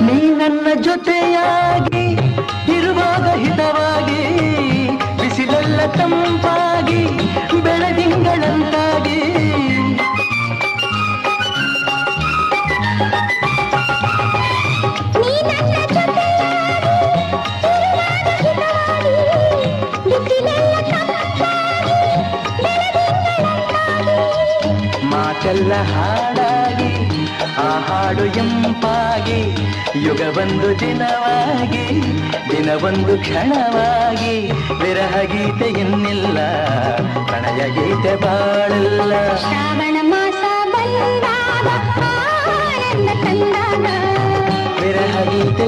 ನೀ ನನ್ನ ಜೊತೆಯಾಗಿ ಇರುವಾಗ ಹಿತವಾಗಿ ಬಿಸಿಲೆಲ್ಲ ತಂಪಾಗಿ ಬೆಳದಿಂಗಳಂತಾಗಿ ಮಾತೆಲ್ಲ ಹಾಡಾಗಿ ಆ ಹಾಡು ಎಂಪಾಗಿ ಯುಗವೊಂದು ದಿನವಾಗಿ ದಿನವೊಂದು ಕ್ಷಣವಾಗಿ ವಿರಹ ಗೀತೆ ಇನ್ನಿಲ್ಲ ಪ್ರಣಯ ಗೀತೆ ಬಾಳಲ್ಲ ಶ್ರಾವಣ ಮಾಸ ಬಂದಾಗ ಆನಂದ ತಂದಾಗ ವಿರಹ ಗೀತೆ